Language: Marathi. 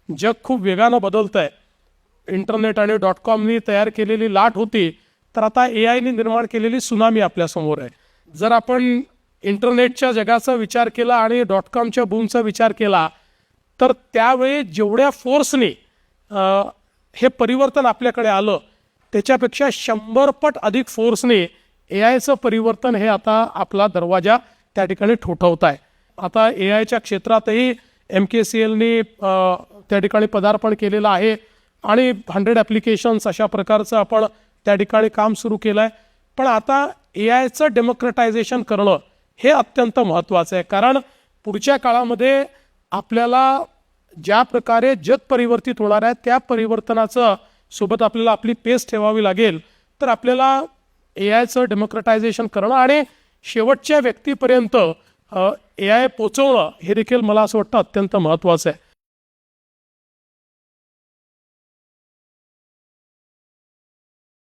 जग खूप वेगानं बदलतं आहे. इंटरनेट आणि .comनी तयार केलेली लाट होती, तर आता AIने निर्माण केलेली सुनामी आपल्यासमोर आहे. जर आपण इंटरनेटच्या जगाचा विचार केला आणि .comच्या बूमचा विचार केला, तर त्यावेळी जेवढ्या फोर्सने हे परिवर्तन आपल्याकडे आलं, त्याच्यापेक्षा 100 पट अधिक फोर्सने AIचं परिवर्तन हे आता आपला दरवाजा त्या ठिकाणी ठोठावत आहे. आता AIच्या क्षेत्रातही MKCLने त्या ठिकाणी पदार्पण केलेलं आहे आणि 100 ॲप्लिकेशन्स अशा प्रकारचं आपण त्या ठिकाणी काम सुरू केलं आहे. पण आता AIचं डेमोक्रेटायझेशन करणं हे अत्यंत महत्त्वाचं आहे, कारण पुढच्या काळामध्ये आपल्याला ज्या प्रकारे जग परिवर्तित होणार आहे त्या परिवर्तनाचं सोबत आपल्याला आपली पेस ठेवावी लागेल. तर आपल्याला AIचं डेमोक्रेटायझेशन करणं आणि शेवटच्या व्यक्तीपर्यंत AI पोचवणं हे देखील मला असं वाटतं अत्यंत महत्त्वाचं आहे.